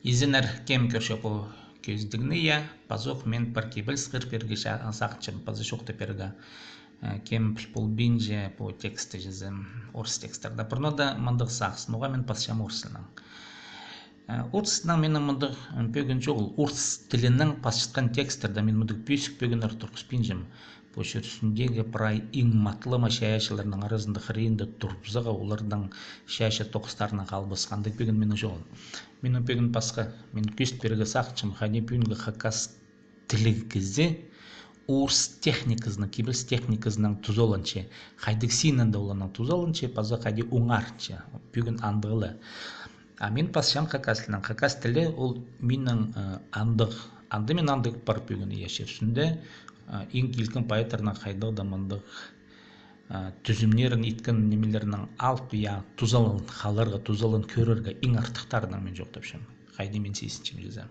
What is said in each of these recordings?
Изенер кем көршөпу көздігіне пазок мен паркибіл сқыр перге сақчым пазышоқты перга кем пл бинже по тексте жезем орыс текстерда пұрнода мандық сақсын оға мен пасшам орысының. Орысынан менің мандық пөгін жоғыл орыс тілінің пасшытқан текстерда мен мандық бүйсік пөгін артұрқыс пинжем. По шүрсіндегі прай иң матлыма шаяшыларының арасында хрейінді тұрпзыға олардың шаяша тоқыстарына қалбысқанды пөгін менің жоғыл. Менің пөгін пасқа мен көст берге сақчым хане пүйінгі хакас тілігізі орыс техникызының, кибіс техникызының тұзолынче, хайдық синында олының тұзолынче, паза хайды оңарче, пөгін андығылы. А мен пасшам хакаслының, хакас тілі ол менің анды мен андық бар пөгін ешерсінде, ең келген пайытарына қайдығы да мандық түзімнерін еткен немелерінің алт я тұзалын қаларға тұзалын көрерге ең артықтарының мен жоқтапшым қайды мен сейсінчім жезем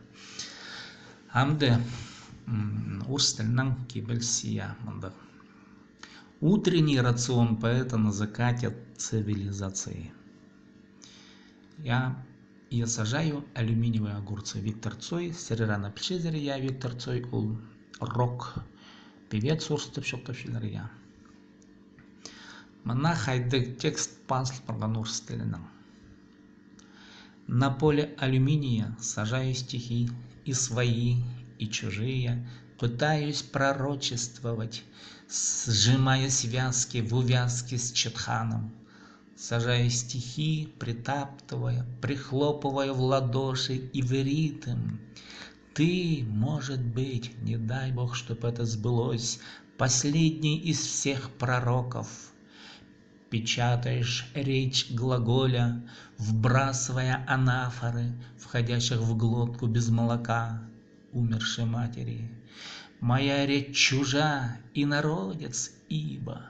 амды орыс тілінің кебіл сия мандық утренний рацион поэта на закате цивилизации. Я сажаю алюминиевые огурцы. Виктор Цой, Серерана Пшезер, я Виктор Цой, ол рок певец орыстып шоқтапшылар я. Мына хайдық текст панслы тұрған орыс тілінің. На поле алюминия сажаю стихи, и свои, и чужие, пытаюсь пророчествовать, сжимая связки в увязке с Четханом. Сажаю стихи, притаптывая, прихлопывая в ладоши и в ритм. Ты, может быть, не дай Бог, чтоб это сбылось, последний из всех пророков. Печатаешь речь глаголя, вбрасывая анафоры, входящих в глотку без молока умершей матери. Моя речь чужа и народец, ибо...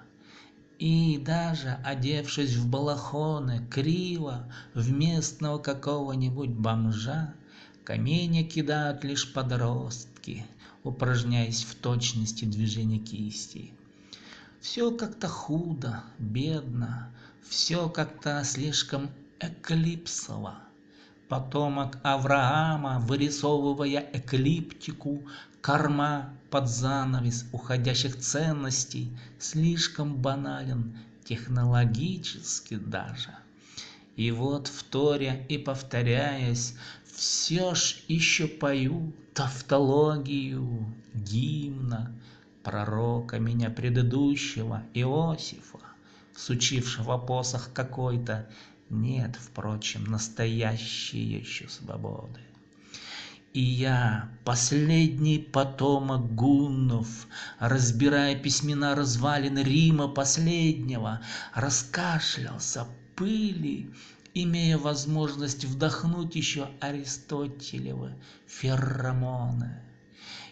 И даже одевшись в балахоны, криво, в местного какого-нибудь бомжа, каменья кидают лишь подростки, упражняясь в точности движения кисти. Все как-то худо, бедно, все как-то слишком эклипсово. Потомок Авраама, вырисовывая эклиптику, корма под занавес уходящих ценностей, слишком банален, технологически даже. И вот, вторя и повторяясь, все ж еще пою тавтологию гимна пророка меня предыдущего Иосифа, сучившего посох какой-то. Нет, впрочем, настоящей еще свободы. И я, последний потомок гуннов, разбирая письмена развалин Рима последнего, раскашлялся пыли, имея возможность вдохнуть еще Аристотелевы феромоны,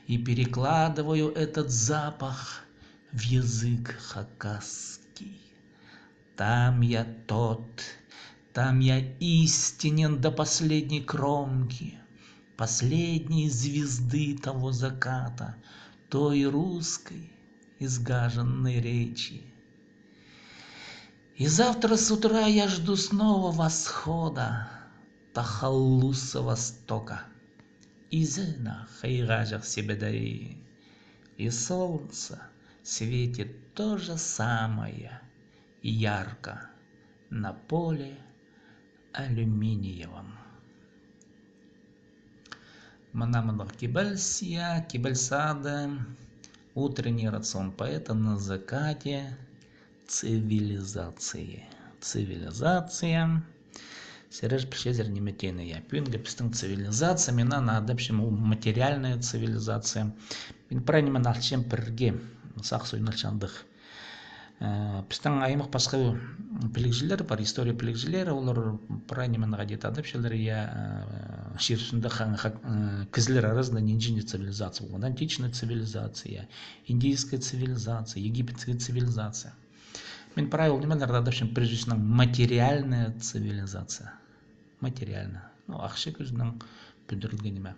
и перекладываю этот запах в язык хакасский. Там я тот, там я истинен до последней кромки, последней звезды того заката, той русской изгаженной речи. И завтра с утра я жду снова восхода Тахаллуса Востока. Изына хайражах себедаи, и солнце светит то же самое ярко на поле алюминиевом. Манамадах Кибальсия, Кибальсада, утренний рацион поэта на закате цивилизации. Цивилизация. Сереж Пшезер неметейный я. Пюнга пистың цивилизация, мена на адапшим материальная цивилизация. Мен правильно налчем перге, сақсой налчандық. Пистың аймақ басқа пілікжілер бар, история пілікжілері, олар правильно ғадет адапшылар я ширшында кізлер арасында ненжінде цивилизация болған. Античная цивилизация, индийская цивилизация, египетская цивилизация. Мен правил немелерді адапшым прежде всего материальная цивилизация. Материально. Ну, ақшы көзінің бүлдірілген еме.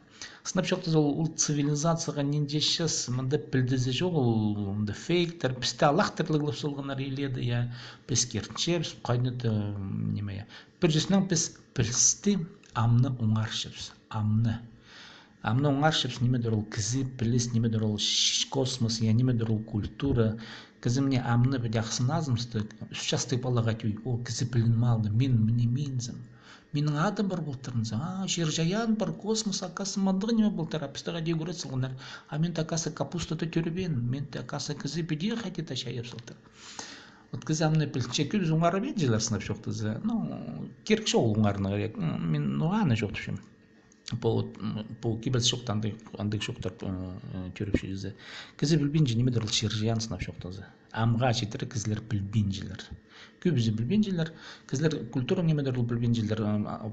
Снапшотты ол цивилизацияға ненде шыз, мұнда білдізі жоқ, ол фейктер, пісті алақтырлығылып солғанар еледі, я піс керінчер, қайныды неме. Біржесінің піс пілсті амны оңаршыбыз. амны. Амны оңаршып немедер ол кізі біліс, немедер ол космос, я немедер ол культура. Кізімне амны бір яқсын азымсты, үш жасты балаға түй, о кізі білін малды, мен міне мензім. Менің адым бар болтырынзы, жер жаян бар, космос, акасы мандығы неме болтыр, апыстыға дей көрет сылғынар. Мен такасы капустаты түрбен, мен такасы кізі біде қайтета шайып сылтыр. Вот кізі амны білче күз оңары бен желер сынап жоқтызы. Керек шоғыл оңарына керек, мен оғаны жоқ түшім. По кибет шоқта андық шоқтар түріпші жүзі. Кізі білбен же немедір жер жаян сынап жоқтызы. Амға жетірі кізілер білбен желер. Көбізі білбен желер. Кізілер культура немедір білбен желер.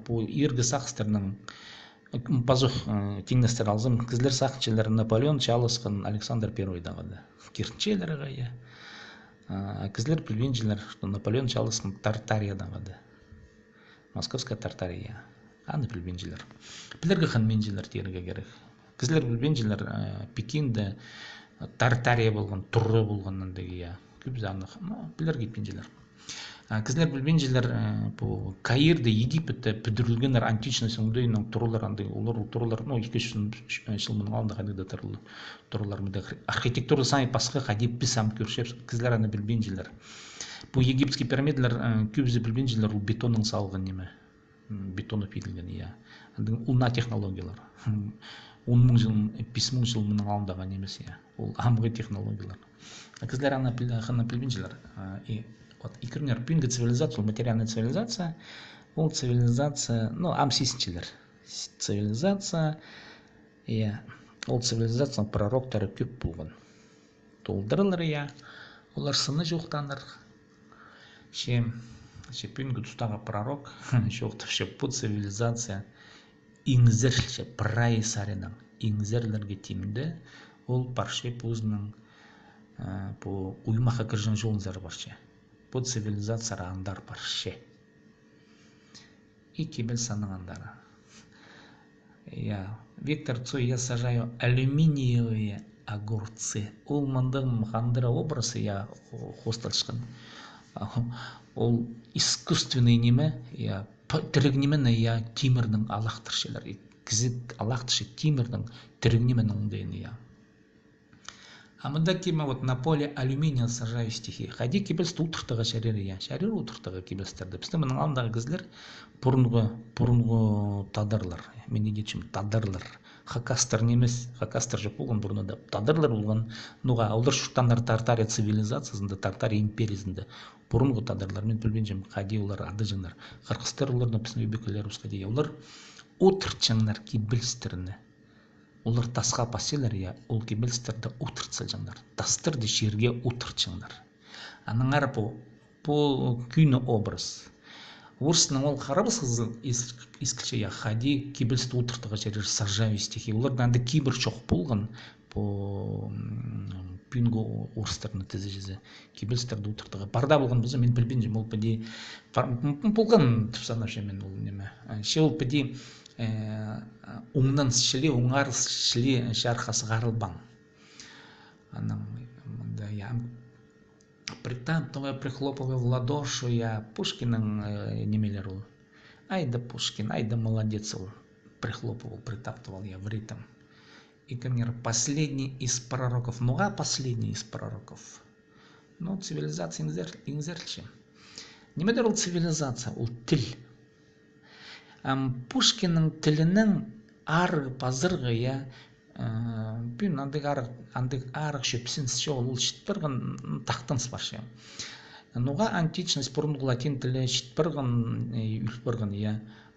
По ергі сақыстарының пазух теңнестер алзым. Кізілер сақчылар Наполеон Чалысқан Александр I дағады. Керчелері ғайы. Кізілер білбен желер. Наполеон Чалысқан Тартария дағады. Московская Тартария. Аны білбен желер. Білергі қанмен желер теріге керек. Кізілер білбен желер Пекинді Тартария болған, тұры болғаннан деге. Көбізі аны білерге етпен желер. Кізілер білбен желер Каирді, Египетті підірілгендер античный соңдайының тұрылар андай, олар тұрылар, 200 жыл мұның алында қадыда тұрылар мұнда. Архитектура сами басқа қадеп біз сам көршеп, кізілер аны білбен желер. Бұл египетский пирамидалар көбізі білбен желер, ол бетонның салған неме. Бетоны пейілген, ұлна технологиялар. 10.000 жыл, 5.000 жыл мұның алындағы немес, ол амғы технологиялар. Кізлер ана білбен желер. Икірнер, пүйінгі цивилизация, ол материальная цивилизация, ол цивилизация, амсисіншілер. Цивилизация, ол цивилизация пророктары көп болған. Толдырылыр, олар сыны жоқтаныр. Пүйінгі тұстағы пророк, жоқтыр, бұл цивилизация иңзірші, прайы сарының, иңзірлерге тимді, ол парше өзінің ұймаға кіржен жолынзар баршы. Бұл цивилизация аңдар парше. И кебел саның андары. Виктор Цой, я сажаю алюминиевые огурцы. Ол мандың қандыра обрасы, хосталшқын. Ол искусственный неме, тірігнемен темірдің алақтыршылар. Кізік алақтыршы темірдің тірігнемен оңдайын. Амында кеме на поле алюминия сажаю стихи. Хади кебелсті ұтыртыға шәрері, шәрері ұтыртыға кебелстерді. Бізді мұның алындағы кізлер бұрынғы тадырлар. Мен не детшім, тадырлар. Хакастар немес, хакастар жоқ болған бұрында тадырлар болған. Олар шұрттандар Тартария цивилизациясында, Тартария империясында бұрынғы тадырлар. Мен білбен жем, қади олар ады жаңдар. Қырқыстар оларына пісін өбекелер ұсқа дей. Олар отырт жаңдар кебелстеріні. Олар тасқа паселер, ол кебелстерді отыртсал жаңдар. Тастырды жерге отырт жаңдар. Аныңар бұл күйні образ. Орысының ол қарабыз қызыл ескілше, хади кебелсті отыртыға жерер сажаю стихи. Олардан да кейбір жоқ болған пүйінгі орыстарына тізі жезі кебелстерді отыртыға. Барда болған бұзы мен білбен жем, ол пәде болған түпсанавшы мен ол неме. Ол пәде оңнан шіле, оңар шіле жарқасы ғарылбан. Притаптывая, прихлопывая в ладошу, Пушкиным немелер ол. Айда Пушкин, айда молодец ол. Прихлопывал, притаптывал я в ритм. И, конечно, последний из пророков. Последний из пророков. Цивилизация инзерчи. Немедер ол цивилизация, ол тіл. Пушкинның тілінің арғы пазырғы, Бүйін андық арық шөпсінс ол шытпырғын тақтынс бар ше. Античность бұрынғы латин тілі шытпырғын үлпырғын,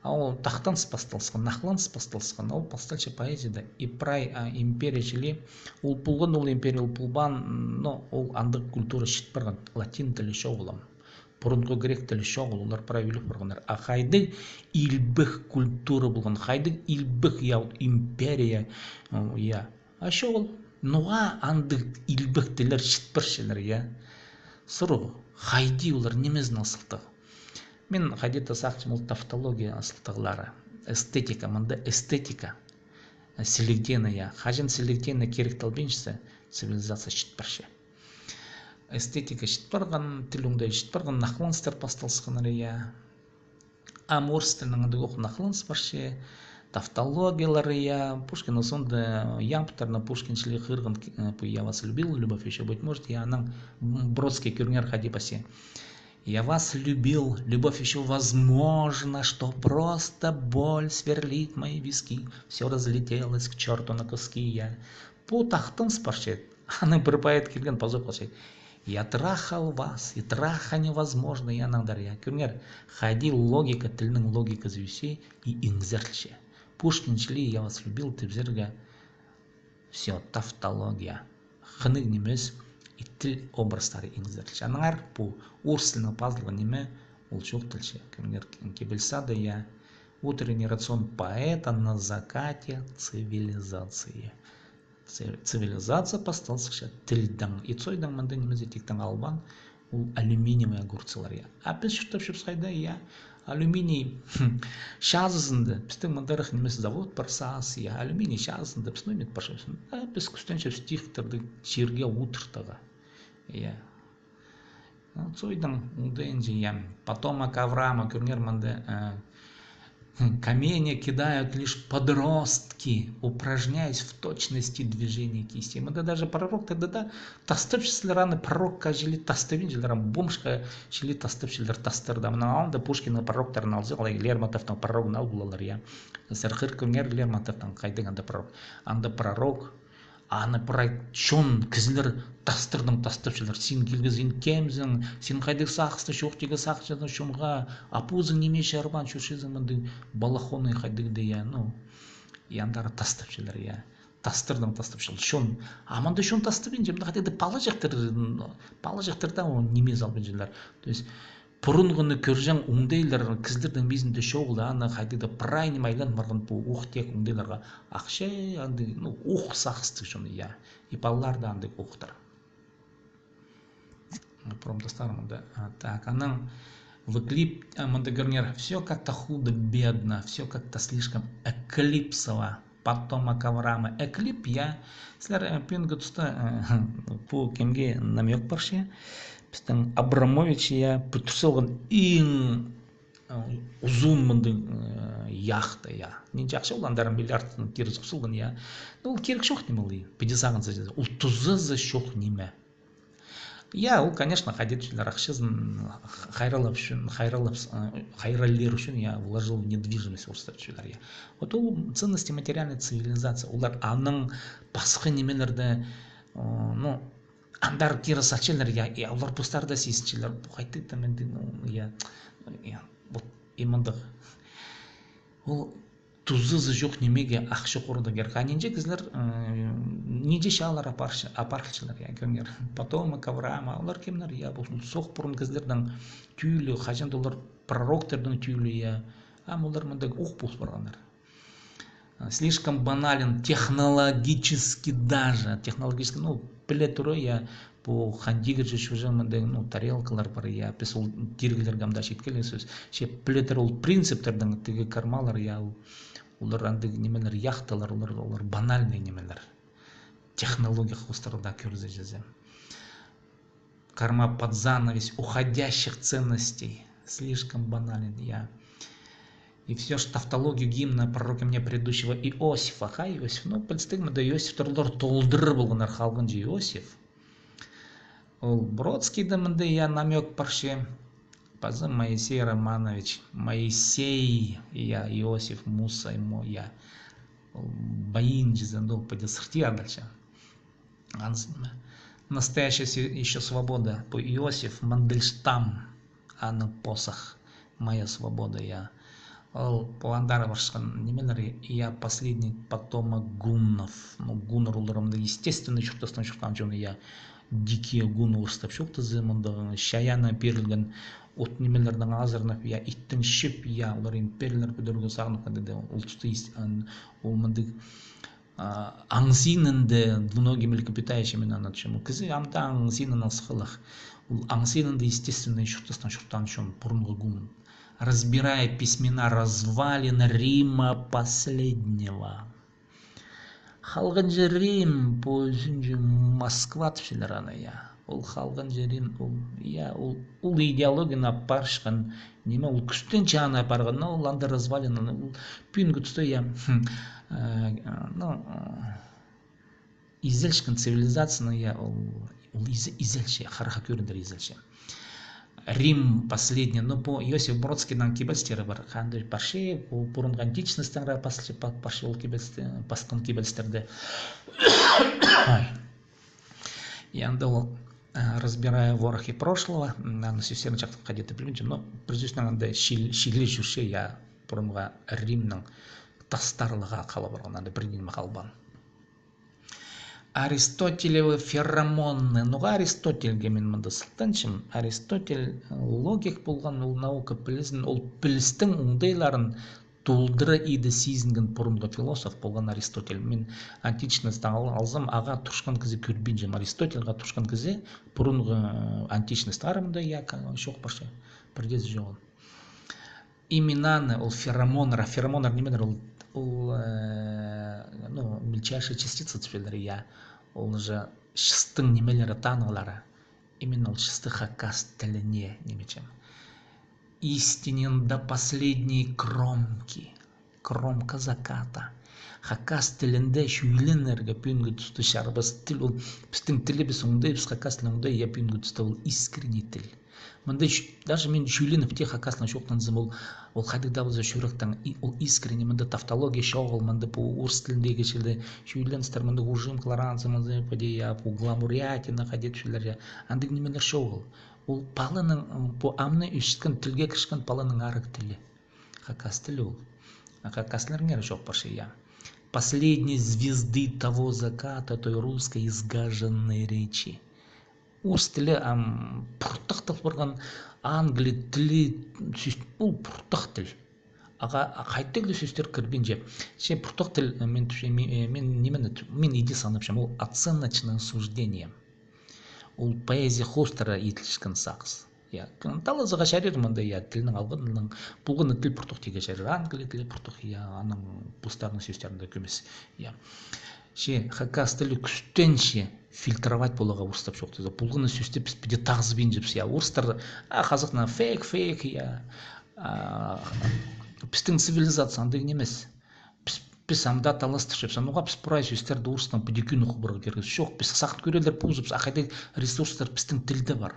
ол тақтынс басталысқан, нақланс басталысқан, ол басталшы поэзияда. Ипрай империя жілі, ол пұлғын, ол империя, ол пұлбан, ол андық культура шытпырғын, латин тілі шоғылам. Бұрынғы грек тілі шоғыл, олар прай үліп бұрғындар. Қайдың илбіх культура болған, қайдың илбіх империя, шоғыл. Андық илбіх тілер шытпыршылар, сұру, қайды олар немезін асылтығы. Мен қайдета сақчым ол тавтология асылтығылары. Эстетика, мұнда эстетика. Селегдені, қажын селегдені керек талбеншісі, цивилизация шытпыршы. Эстетика шытпырған, тіліңді шытпырған нақланыстар басталысқаныр, орыс тілінің андық оқы нақланыс баршы, тавтологиялары, я Пушкин сонда ямптарна Пушкиншілі қырғын, я вас любил, любовь еще быть может, я аның Бродский кюрнер хади пасе. Я вас любил, любовь еще возможно, что просто боль сверлит мои виски. Все разлетелось к черту на куски. Я по тахтын спаршет, аның бір поэт келген позоқ қылшет. Я трахал вас, и траха невозможно, я наңдар, я кюрнер. Хади логика, тілінің логика зүйсе и иңзерлше. Пушкиншілі я вас любил, тіпзерге. Все, тавтология. Хыныг немес. И тіл образтары иңзерлше. Аныңар по орыс пазлығы неме ол жоқ тілше. Кюрнер кебельсада я утренний рацион поэта на закате цивилизации. Цивилизация посталсықша тілдің. И цойдан мында немезе тектен албан ол алюминиевый огурцылар я. А біз шүттіп шыпсайда я алюминий шазысынды. Біздің мындарық немесе завод парсас я. Алюминий шазысынды. Біз нөмет паршасын. А біз күстенше стихтарды жерге утыртыға. Я. Цойдан ұндайынже я. Потомок Авраама кюрнер мында камни кидают лишь подростки, упражняясь в точности движения кисти. Мы даже пророк тогда да тастывшись раны пророк кажели тастывин жилерам бомшка жили тастывшилер тастырда. Мына да Пушкин пророктар налзыл, Лермонтовтан пророк нал булалар я. Сархыр көнер Лермонтовтан кайдың анда пророк. Анда пророк аны прайчон кізлер тастырдың тастыршылар. Сен келгізін кемзің, сен қайдық сақысты шоқтегі сақшыдан шумға, апузың немеше арбан шошезің мұнды балахоны қайдық де я, ну, яндары тастыршылар я. Тастырдың тастыршыл. Шон, аманда шон тастырбен жемді қайдеді палы жақтырда оны немез албен жерлер. То есть, бұрынғыны көржен оңдайлар кіздердің безінде шоғылы аны қайдеді прайны майлан марғын бұл оқ тек оңдайларға ақша, ну, оқ сақысты шоны, я. И балалар да андай оқтар. Промтастарым да. Так, аның выклип, Монтегернер, все как-то худо-бедно, все как-то слишком эклипсово. Потомок Авраама. Эклип, я, слер пенгі тұста по кемге намек барше. Біздің Абрамович я бүтірселген ең ұзын мұндың яқты я. Нен жақшы ол андарын миллиардтың керіз құсылған я. Ол керек жоқ неме ол. Педесағын зәжеді. Ол тұзы за жоқ неме. Я, ол, конечно, ходетшілер ақшызын хайралер үшін я вложил в недвижимость орыстаршылар я. Вот ол ценности материальной цивилизации. Олар аның басқы немелерді, ну, андар кері сатшылар я, олар бұстарда сейсіншілер, бұқайтты тәменді, я, вот, имандық. Ол тұзызы жоқ немеге ақшы қорды керек. Аненже кізлер неде шалар апарқылшылар, я, көнгер. Потомок Авраама, олар кемнер, я, бұл соқ бұрын кізлердің түйілі, қажанды олар пророктердің түйілі, я, олар мұндаг оқ бұлс барғандар. Слишком банален, технологически даже, ну, пілетұры, я, бұл хандигір жүші жамындай, ну, тарелкалар бар, я, пес ол дергілер гамда шеткелі сөз. Ше пілетір ол принциптердің тігі кармалар, я, олар андығы немелер яқталар, олар банальный немелер. Технология қостарда көрзе жазы. Карма под занавес уходящих ценностей. Слишком банален, я. И все же тавтологию гимна пророка мне предыдущего Иосифа, Иосиф, ну, подстыгма да Иосиф торлар толдыр болғанар халғын же Иосиф. Ол Бродский да мынды я намек парше, пазы Моисей Романович, Моисей, я Иосиф, Муса, я Баин жезендол подесрти дальше. Настоящая еще свобода по Иосиф Мандельштам, а на посох моя свобода, я. По андары башқан немелер, я последний потомок гуннов. Ну, гуннар оларымда естественный шұрттастан шұрттан жоны, я дикие гунны ұрыстап шөктізі, мұнда шаяна берілген от немелердің азырнап, я иттің шіп, я олар империялар бүдіргі сағынып қадады, ол тұсты ол мұндық аңсинынды двуногие млекопитающими начему. Кізі амта аңсинын асқылық. Ол аңсинынды естественный шұрттастан шұрттан шон бұрынғы гун. Разбирая письмена развалин Рима последнего. Халган же Рим, по Москва тшилерана я. Ол халган же Рим, я, ол идеология на паршхан неме ол күштен чана барган ол анда развалина ол пүнгүтсө я ну изелшкин цивилизацияны я ол изелше хараха көрүндөр изелше Рим последний, ну по Иосиф Бродскийдан кибелстері бар. Қандай парше, бұрынғы античностьтен парше ол басқан кибелстерді. И анда ол, разбирая ворохи прошлого, на сестерін жақтың қадеті білмеймін, но прежде андай шилі жүрше, я бұрынға Римнің тастарлыға қала барған, анда бірден мақалбан. Аристотелевы феромонны. Нуға Аристотельге мен мында сылтанчым. Аристотель логик болған, ол наука білізін, ол білістің оңдайларын толдыры еді сезінген бұрынғы философ болған Аристотель. Мен античностьтан алсам, аға тұршқан кізі көрбейнжем. Аристотельға тұршқан кізі бұрынғы античность арымда, я шоқ барша, бірдез жоғын. Именаны, ол феромонар, феромонар немедер, ол мельчайшая частица цвелері, я ол же шыстың немелері танылары, именно ол шысты хакас тіліне немечем. Истинен до последней кромки, кромка заката. Хакас тілінде шүйлінерге пүйінгі түсті шарбас тіл, ол біздің тілі біз оңдай, біз хакас тілінде я пүйінгі түсті, ол искренний тіл. Мында даже мен шүйлініп те хакаслан шоқтан зым, ол қадыгда бұза шүріктен, ол искренний, мында тавтология шоғыл, мында по орыс тіліндегі шілді шүйлінстер, мында ұжым кларанцы, мында по гламурятина қадет шүйлер, андық немелер шоғыл. Ол палының, по амны үшіткен тілге кішкен палының арық тілі. Хакас тілі ол. Хакаслар нері шоқ баршы, я. Последней звезды того заката, той русской изгаженной речи. Орыс тілі пұрттықтық барған англи тілі, бұл пұрттық тіл. Қайттегілі сөздер кірбен жеп. Пұрттық тіл, мен иде санып жем, ол оценочное суждение. Ол поэзия хостера етілшкен сақыз. Талазыға шәрер мұнда, тілінің алғынның, бұлғыны тіл пұрттық теге шәрер, англи тілі пұрттық, аның бұстарының сөздерінде көмес. Хакас тілі күштенше фильтровать болуға орыстап жоқты. Бұлғыны сөздеп біде тағызбен жепсі. Орыстар қазықна фейк, біздің цивилизация андығын емес. Біз амда таластық жепсі. Оға біз бұрай сөздерді орыстан бүдекін ұқы бұрғы кергіз. Жоқ, біз сақыт көрелер бұл жепсі. Ақайдай ресурстар біздің тілді бар.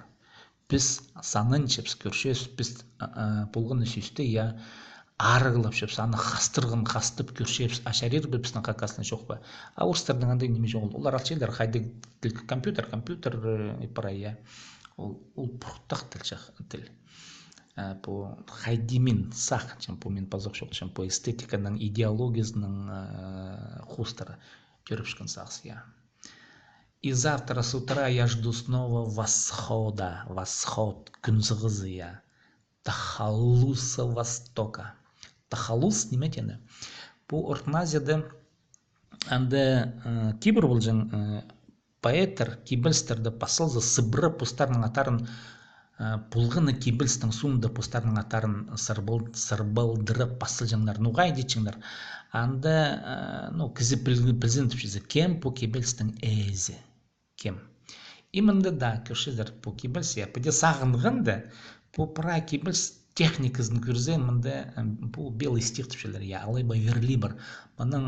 Біз санын жепсі көршес, біз бұлғыны сөзді арығылап жепсі, аны қастырғын қастып көршепсі, ашарер біздің қақасына жоқ ба. Орыстардың андай неме жоқ. Олар алшайлар қайды компьютер парай, ол бұрттақ тіл. По хайдимин сақ, по мен пазық жоқ, по эстетиканың идеологиясының хустары көріп шыққан сақсы. И завтра с утра я жду снова восхода, восход, күнсығызы, Тахалуса Востока. Тахалус неметені. По Ортназияда анда кибір бұл жын поэтер кибілстерді пасылзы сыбыры пұстарының атарын бұлғыны кибілстің суында пұстарының атарын сырбалдыры пасыл жыңдар, нуғай дейчіңдер. Анда кізі білзін түпшізі, кем по кибілстің әзі, кем. Именно да, көршіздер по кибілсі, пөде сағынғынды, по пра кибілс техникасын көрзе, мында бұл белый стих түпшілер, алайба верлибір. Бұның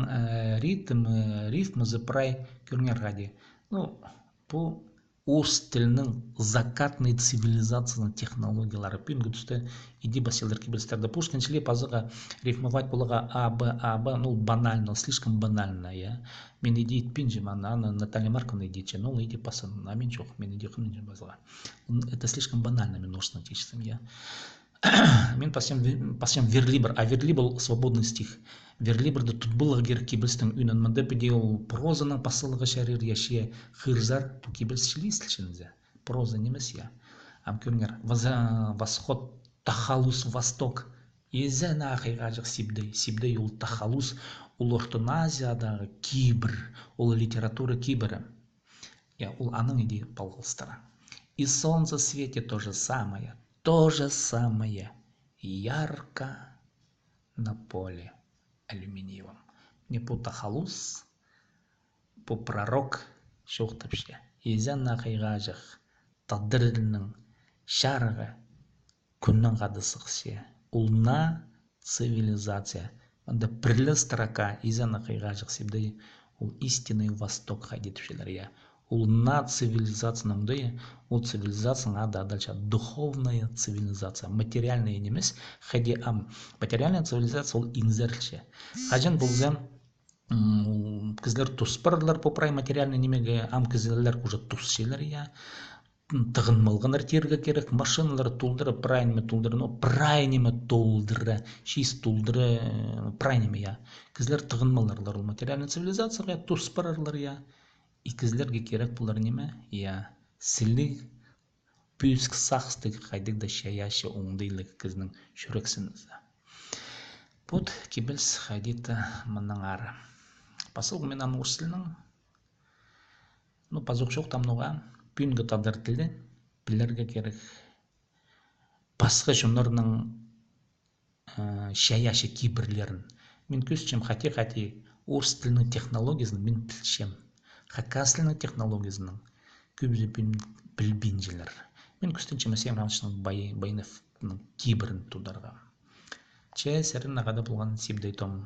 рифмы зыпрай көрнер ғади. Бұл орыс тілінің закатный цивилизацияның технологиялары. Пүйінгі түсті иди баселер кибілстерді. Пушкиншіле пазыға рифмовать болыға АБ, банально, слишком банально. Мен иди итпинжем, аны Наталья Марковна идиче, ол иди пасын, а мен жоқ, мен иди қынынжем базыға. Это слишком банально, мен орысына течесім, Мен пасем верлибір, а верлибір свободный стих. Верлибірді тут было гер кибілстің үнін, мұнда педе ол прозаның пасылығы шәрер яшия хырзар, ту кибілс шілістілшінзе. Проза немес көріңер, восход, тахалус, восток. Езі нақиға жық сибдей ол тахалус, ол Ортоназиядағы кибір, ол литература кибірі. Ол аның иде балғылыстары. И солнце светит то же самое, ярко на поле алюминиевом. Не по тахалус, по пророк шоқтапше. Езен нақиға жық тадырылының шарығы күннің қадысықсе. Улна цивилизация. Анда бірлі строка изаны қиға жақсыбды. Ол истинный восток хайдетушелер, я. Улна цивилизацияның дойы, ол цивилизацияның ада дальше духовная цивилизация, материальная немес, хади ам. Материальная цивилизация ол инзерче. Хажан болзам, кізлер туспарлар попрай материальный немеге, ам кізлер уже тусшелер, я. Тығын малғанар терге керек, машиналар толдыры, прайнеме толдыры, но прайнеме толдыры, шиз толдыры, прайнеме, я. Кізлер тығын маларлар, ол материальный цивилизацияға туспарлар, я. И кізлерге керек бұлар неме? Я, сілі пүйіскі сақстығы қайдық да шаяшы оңдайлығы кізінің шүрексінізі. Бұд кебілс қайдеті мұның ары. Басыл мен аның орсылының, ну, пазық жоқ тамнуға, пүйінгі тадар тілді, білерге керек. Басқы жұмларының шаяшы кейбірлерін. Мен көзчем қати орыс тілінің технологиясын мен білшем. Хакаслының технологиясының көбізі білбейінжелер. Мен күстінші мәсем рамшының байыновның кейбірін тұдарға. Че сәрін ағада болған сепдей том.